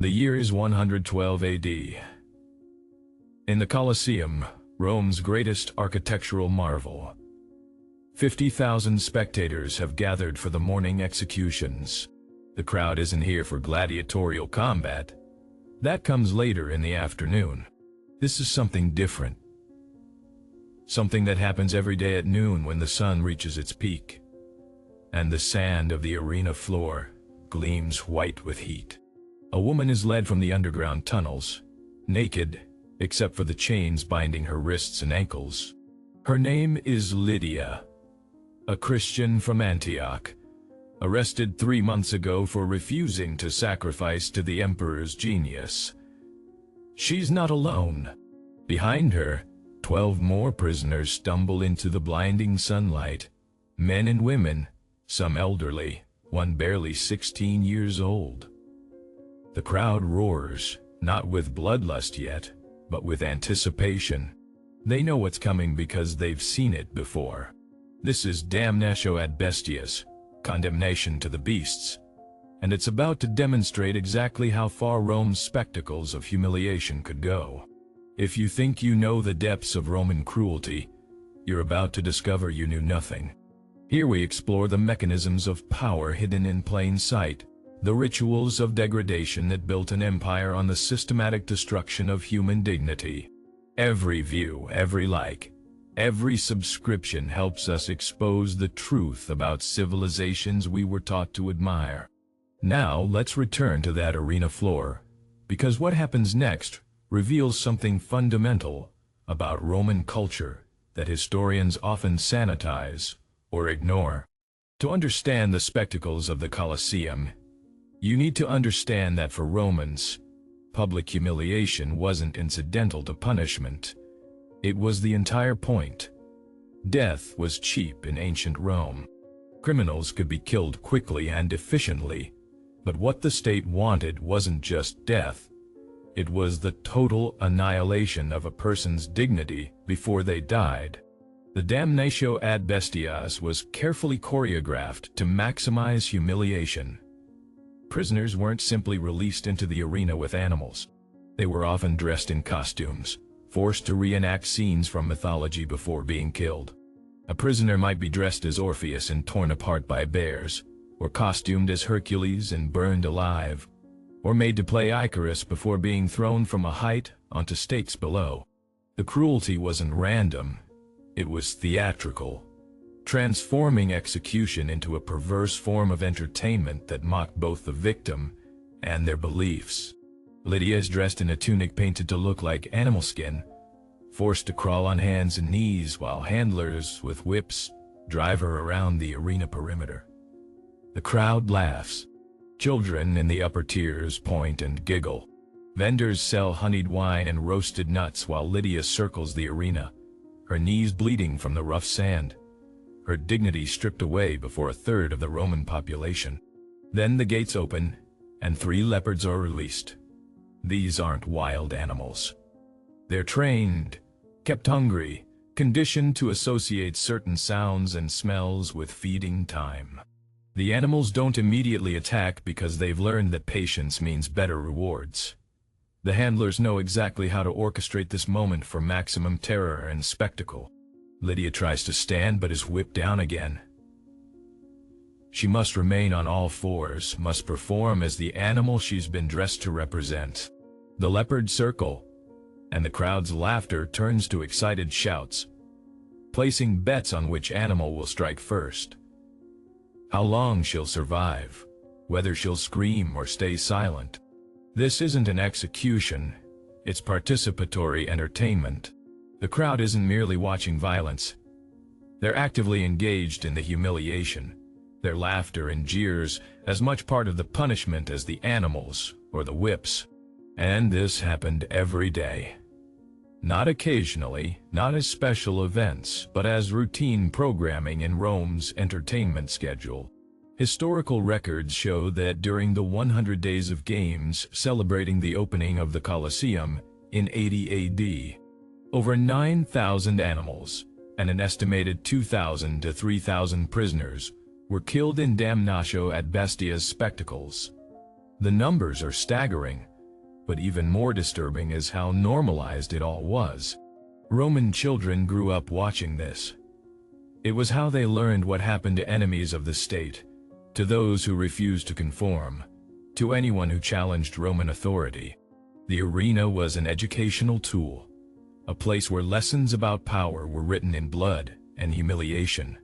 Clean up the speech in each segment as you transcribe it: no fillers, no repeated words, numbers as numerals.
The year is 112 AD. In the Colosseum, Rome's greatest architectural marvel, 50,000 spectators have gathered for the morning executions. The crowd isn't here for gladiatorial combat. That comes later in the afternoon. This is something different. Something that happens every day at noon when the sun reaches its peak, and the sand of the arena floor gleams white with heat. A woman is led from the underground tunnels, naked, except for the chains binding her wrists and ankles. Her name is Lydia, a Christian from Antioch, arrested 3 months ago for refusing to sacrifice to the emperor's genius. She's not alone. Behind her, 12 more prisoners stumble into the blinding sunlight. Men and women, some elderly, one barely 16 years old. The crowd roars, not with bloodlust yet, but with anticipation. They know what's coming because they've seen it before. This is damnatio ad bestias, condemnation to the beasts, and it's about to demonstrate exactly how far Rome's spectacles of humiliation could go. If you think you know the depths of Roman cruelty, you're about to discover you knew nothing. Here we explore the mechanisms of power hidden in plain sight, the rituals of degradation that built an empire on the systematic destruction of human dignity. Every view, every like, every subscription helps us expose the truth about civilizations we were taught to admire. Now let's return to that arena floor, because what happens next reveals something fundamental about Roman culture that historians often sanitize or ignore. To understand the spectacles of the Colosseum, you need to understand that for Romans, public humiliation wasn't incidental to punishment. It was the entire point. Death was cheap in ancient Rome. Criminals could be killed quickly and efficiently, but what the state wanted wasn't just death. It was the total annihilation of a person's dignity before they died. The damnatio ad bestias was carefully choreographed to maximize humiliation. Prisoners weren't simply released into the arena with animals. They were often dressed in costumes, forced to reenact scenes from mythology before being killed. A prisoner might be dressed as Orpheus and torn apart by bears, or costumed as Hercules and burned alive, or made to play Icarus before being thrown from a height onto stakes below. The cruelty wasn't random, it was theatrical, transforming execution into a perverse form of entertainment that mocked both the victim and their beliefs. Lydia is dressed in a tunic painted to look like animal skin, forced to crawl on hands and knees while handlers with whips drive her around the arena perimeter. The crowd laughs. Children in the upper tiers point and giggle. Vendors sell honeyed wine and roasted nuts while Lydia circles the arena, her knees bleeding from the rough sand, her dignity stripped away before a third of the Roman population. Then the gates open, and 3 leopards are released. These aren't wild animals. They're trained, kept hungry, conditioned to associate certain sounds and smells with feeding time. The animals don't immediately attack because they've learned that patience means better rewards. The handlers know exactly how to orchestrate this moment for maximum terror and spectacle. Lydia tries to stand but is whipped down again. She must remain on all fours, must perform as the animal she's been dressed to represent. The leopards circle, and the crowd's laughter turns to excited shouts, placing bets on which animal will strike first. How long she'll survive, whether she'll scream or stay silent. This isn't an execution, it's participatory entertainment. The crowd isn't merely watching violence. They're actively engaged in the humiliation, their laughter and jeers as much part of the punishment as the animals or the whips. And this happened every day. Not occasionally, not as special events, but as routine programming in Rome's entertainment schedule. Historical records show that during the 100 days of games celebrating the opening of the Colosseum in 80 AD, over 9,000 animals and an estimated 2,000 to 3,000 prisoners were killed in damnatio ad bestias spectacles. The numbers are staggering, But even more disturbing is how normalized it all was. Roman children grew up watching this. It was how they learned what happened to enemies of the state, to those who refused to conform, to anyone who challenged Roman authority. The arena was an educational tool, a place where lessons about power were written in blood and humiliation.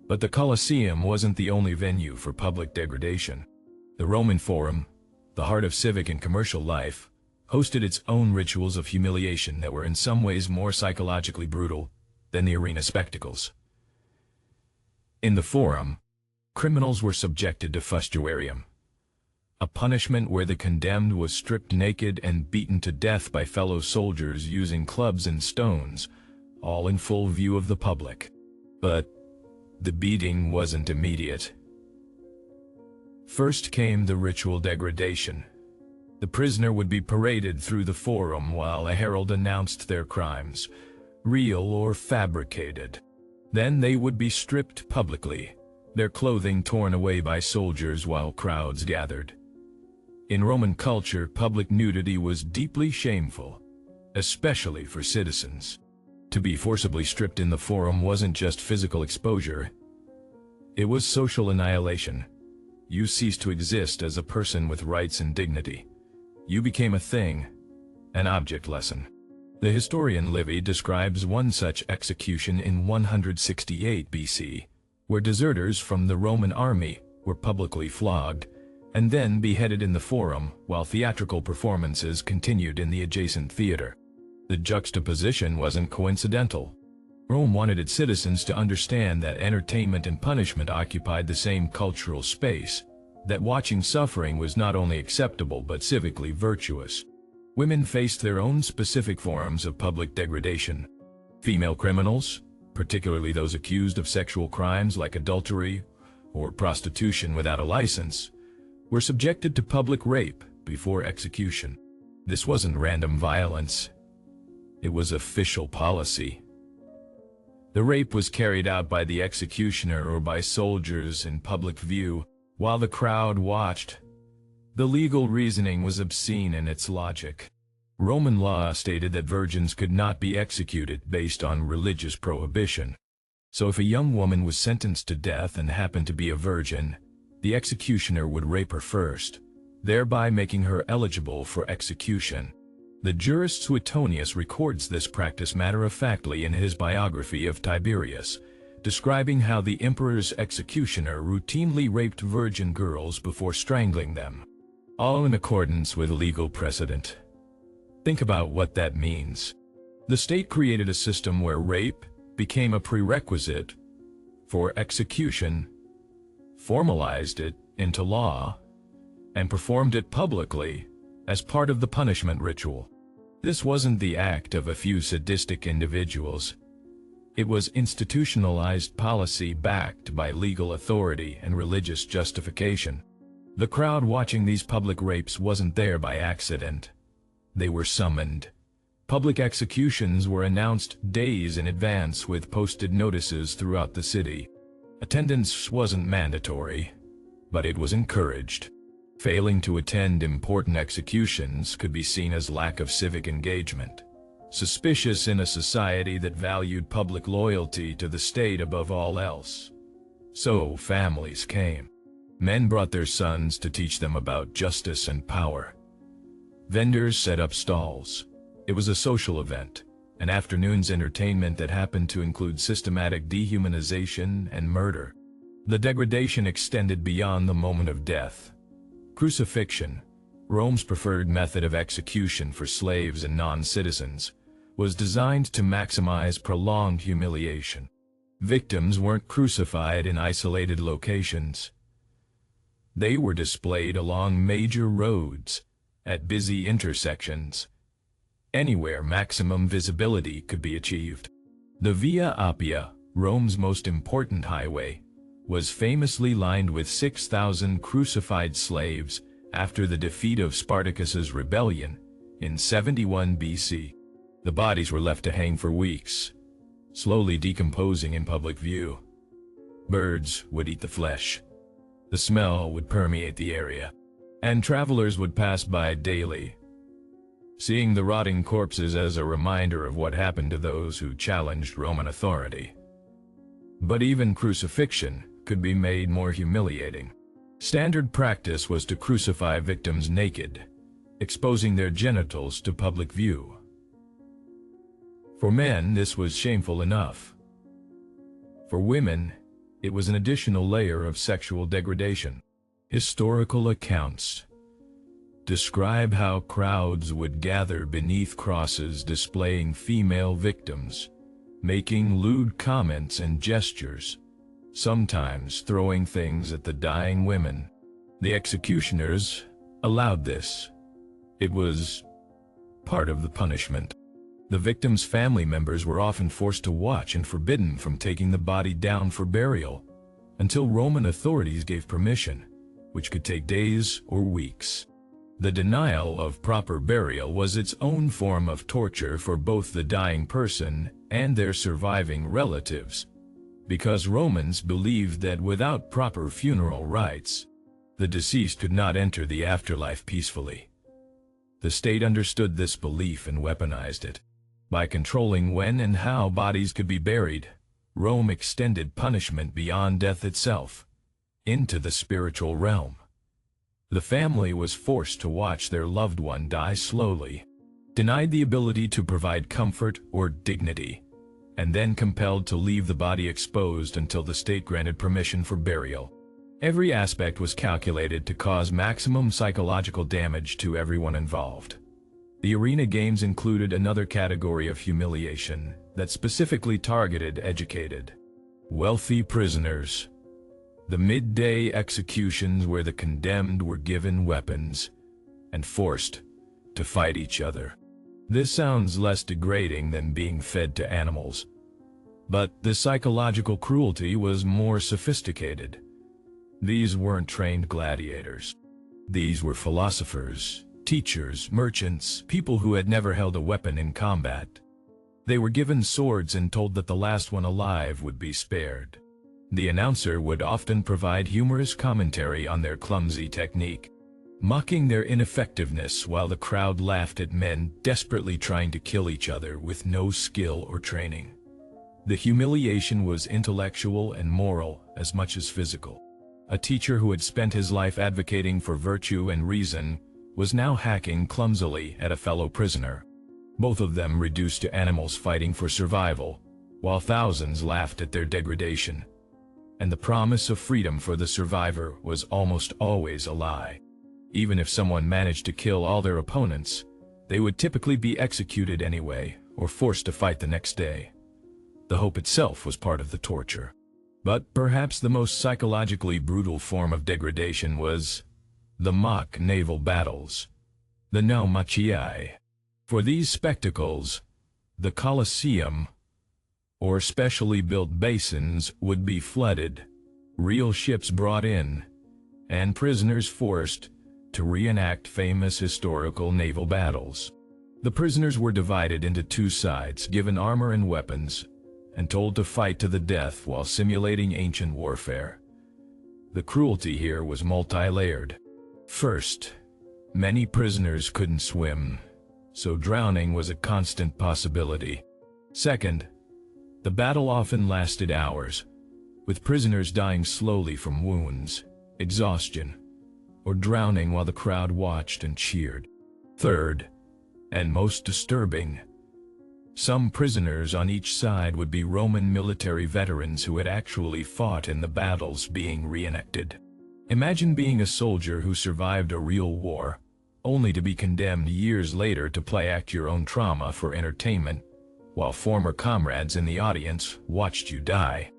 But the Colosseum wasn't the only venue for public degradation. The Roman Forum, the heart of civic and commercial life, hosted its own rituals of humiliation that were in some ways more psychologically brutal than the arena spectacles. In the Forum, criminals were subjected to fustuarium, a punishment where the condemned was stripped naked and beaten to death by fellow soldiers using clubs and stones, all in full view of the public. But the beating wasn't immediate. First came the ritual degradation. The prisoner would be paraded through the forum while a herald announced their crimes, real or fabricated. Then they would be stripped publicly, their clothing torn away by soldiers while crowds gathered. In Roman culture, public nudity was deeply shameful, especially for citizens. To be forcibly stripped in the forum wasn't just physical exposure, it was social annihilation. You ceased to exist as a person with rights and dignity. You became a thing, an object lesson. The historian Livy describes one such execution in 168 BC, where deserters from the Roman army were publicly flogged and then beheaded in the forum while theatrical performances continued in the adjacent theater. The juxtaposition wasn't coincidental. Rome wanted its citizens to understand that entertainment and punishment occupied the same cultural space, that watching suffering was not only acceptable but civically virtuous. Women faced their own specific forms of public degradation. Female criminals, particularly those accused of sexual crimes like adultery or prostitution without a license, were subjected to public rape before execution. This wasn't random violence. It was official policy. The rape was carried out by the executioner or by soldiers in public view, while the crowd watched. The legal reasoning was obscene in its logic. Roman law stated that virgins could not be executed based on religious prohibition. So if a young woman was sentenced to death and happened to be a virgin, the executioner would rape her first, thereby making her eligible for execution. The jurist Suetonius records this practice matter-of-factly in his biography of Tiberius, describing how the emperor's executioner routinely raped virgin girls before strangling them, all in accordance with legal precedent. Think about what that means. The state created a system where rape became a prerequisite for execution, formalized it into law, and performed it publicly as part of the punishment ritual. This wasn't the act of a few sadistic individuals. It was institutionalized policy backed by legal authority and religious justification. The crowd watching these public rapes wasn't there by accident. They were summoned. Public executions were announced days in advance with posted notices throughout the city. Attendance wasn't mandatory, but it was encouraged. Failing to attend important executions could be seen as lack of civic engagement, suspicious in a society that valued public loyalty to the state above all else. So families came. Men brought their sons to teach them about justice and power. Vendors set up stalls. It was a social event, an afternoon's entertainment that happened to include systematic dehumanization and murder. The degradation extended beyond the moment of death. Crucifixion, Rome's preferred method of execution for slaves and non-citizens, was designed to maximize prolonged humiliation. Victims weren't crucified in isolated locations. They were displayed along major roads, at busy intersections, anywhere maximum visibility could be achieved. The Via Appia, Rome's most important highway, was famously lined with 6,000 crucified slaves after the defeat of Spartacus's rebellion in 71 BC. The bodies were left to hang for weeks, slowly decomposing in public view. Birds would eat the flesh. The smell would permeate the area. and travelers would pass by daily, seeing the rotting corpses as a reminder of what happened to those who challenged Roman authority. But even crucifixion could be made more humiliating. Standard practice was to crucify victims naked, exposing their genitals to public view. For men, this was shameful enough. For women, it was an additional layer of sexual degradation. Historical accounts describe how crowds would gather beneath crosses displaying female victims, making lewd comments and gestures, sometimes throwing things at the dying women. The executioners allowed this. It was part of the punishment. The victims' family members were often forced to watch and forbidden from taking the body down for burial until Roman authorities gave permission, which could take days or weeks. The denial of proper burial was its own form of torture for both the dying person and their surviving relatives, because Romans believed that without proper funeral rites, the deceased could not enter the afterlife peacefully. The state understood this belief and weaponized it. By controlling when and how bodies could be buried, Rome extended punishment beyond death itself, into the spiritual realm. The family was forced to watch their loved one die slowly, denied the ability to provide comfort or dignity, and then compelled to leave the body exposed until the state granted permission for burial. Every aspect was calculated to cause maximum psychological damage to everyone involved. The arena games included another category of humiliation that specifically targeted educated, wealthy prisoners. The midday executions where the condemned were given weapons and forced to fight each other. This sounds less degrading than being fed to animals, but the psychological cruelty was more sophisticated. These weren't trained gladiators. These were philosophers, teachers, merchants, people who had never held a weapon in combat. They were given swords and told that the last one alive would be spared. The announcer would often provide humorous commentary on their clumsy technique, mocking their ineffectiveness while the crowd laughed at men desperately trying to kill each other with no skill or training. The humiliation was intellectual and moral as much as physical. A teacher who had spent his life advocating for virtue and reason was now hacking clumsily at a fellow prisoner, both of them reduced to animals fighting for survival, while thousands laughed at their degradation. And the promise of freedom for the survivor was almost always a lie. Even if someone managed to kill all their opponents, they would typically be executed anyway or forced to fight the next day. The hope itself was part of the torture. But perhaps the most psychologically brutal form of degradation was the mock naval battles, the naumachii. For these spectacles, the Colosseum, or specially built basins, would be flooded, real ships brought in, and prisoners forced to reenact famous historical naval battles. The prisoners were divided into two sides, given armor and weapons, and told to fight to the death while simulating ancient warfare. The cruelty here was multi-layered. First, many prisoners couldn't swim, so drowning was a constant possibility. Second, the battle often lasted hours, with prisoners dying slowly from wounds, exhaustion, or drowning while the crowd watched and cheered. Third, and most disturbing, some prisoners on each side would be Roman military veterans who had actually fought in the battles being reenacted. Imagine being a soldier who survived a real war, only to be condemned years later to play act your own trauma for entertainment, while former comrades in the audience watched you die.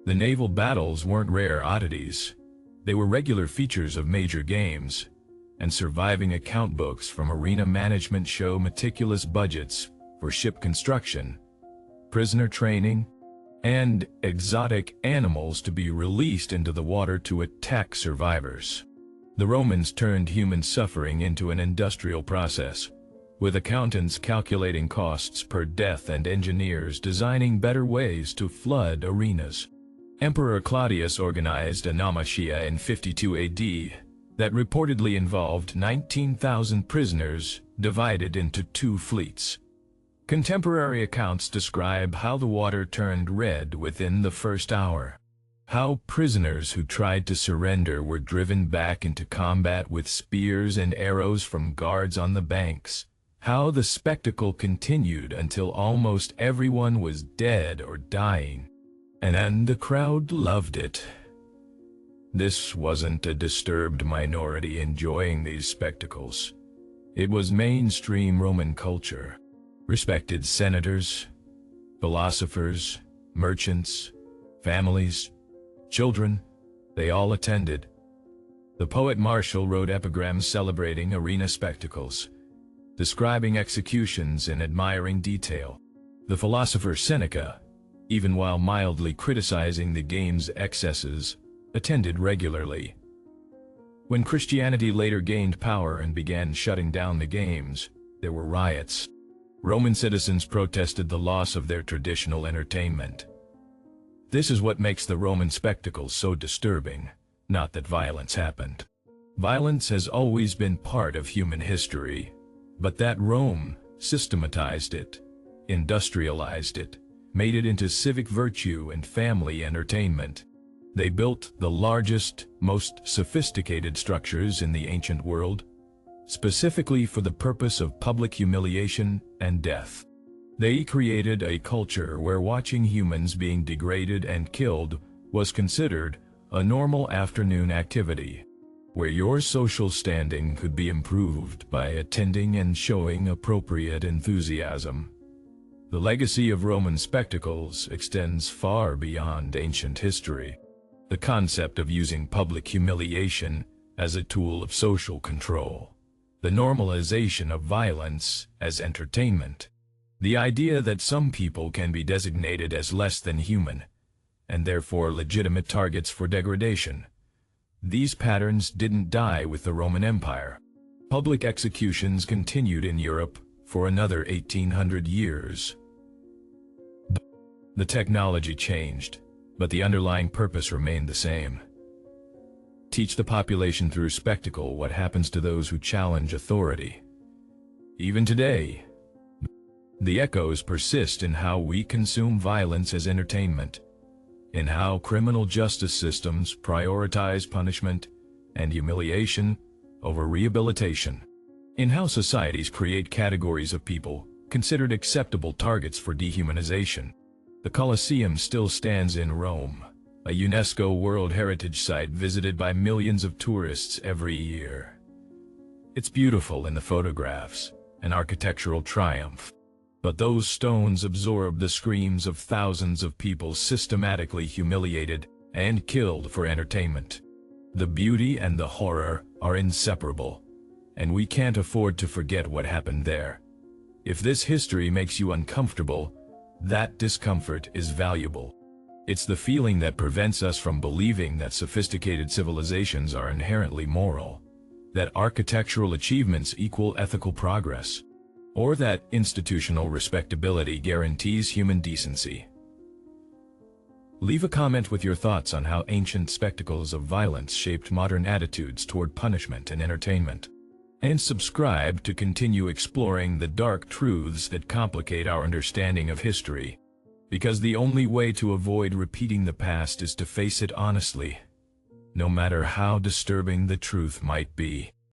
The naval battles weren't rare oddities. They were regular features of major games, and surviving account books from arena management show meticulous budgets for ship construction, prisoner training, and exotic animals to be released into the water to attack survivors. The Romans turned human suffering into an industrial process, with accountants calculating costs per death and engineers designing better ways to flood arenas. Emperor Claudius organized a naumachia in 52 AD that reportedly involved 19,000 prisoners divided into 2 fleets. Contemporary accounts describe how the water turned red within the first hour, how prisoners who tried to surrender were driven back into combat with spears and arrows from guards on the banks, how the spectacle continued until almost everyone was dead or dying, and the crowd loved it. This wasn't a disturbed minority enjoying these spectacles. It was mainstream Roman culture. Respected senators, philosophers, merchants, families, children, they all attended. The poet Martial wrote epigrams celebrating arena spectacles, describing executions in admiring detail. The philosopher Seneca, even while mildly criticizing the game's excesses, attended regularly. When Christianity later gained power and began shutting down the games, there were riots. Roman citizens protested the loss of their traditional entertainment. This is what makes the Roman spectacles so disturbing, not that violence happened. Violence has always been part of human history, but that Rome systematized it, industrialized it, made it into civic virtue and family entertainment. They built the largest, most sophisticated structures in the ancient world, specifically for the purpose of public humiliation and death. They created a culture where watching humans being degraded and killed was considered a normal afternoon activity, where your social standing could be improved by attending and showing appropriate enthusiasm. The legacy of Roman spectacles extends far beyond ancient history. The concept of using public humiliation as a tool of social control, the normalization of violence as entertainment, the idea that some people can be designated as less than human, and therefore legitimate targets for degradation. These patterns didn't die with the Roman Empire. Public executions continued in Europe for another 1800 years. The technology changed, but the underlying purpose remained the same. Teach the population through spectacle what happens to those who challenge authority. Even today, the echoes persist in how we consume violence as entertainment, in how criminal justice systems prioritize punishment and humiliation over rehabilitation, in how societies create categories of people considered acceptable targets for dehumanization. The Colosseum still stands in Rome, a UNESCO World Heritage Site visited by millions of tourists every year. It's beautiful in the photographs, an architectural triumph. But those stones absorb the screams of thousands of people systematically humiliated and killed for entertainment. The beauty and the horror are inseparable, and we can't afford to forget what happened there. If this history makes you uncomfortable, that discomfort is valuable. It's the feeling that prevents us from believing that sophisticated civilizations are inherently moral, that architectural achievements equal ethical progress, or that institutional respectability guarantees human decency. Leave a comment with your thoughts on how ancient spectacles of violence shaped modern attitudes toward punishment and entertainment. And subscribe to continue exploring the dark truths that complicate our understanding of history, because the only way to avoid repeating the past is to face it honestly, no matter how disturbing the truth might be.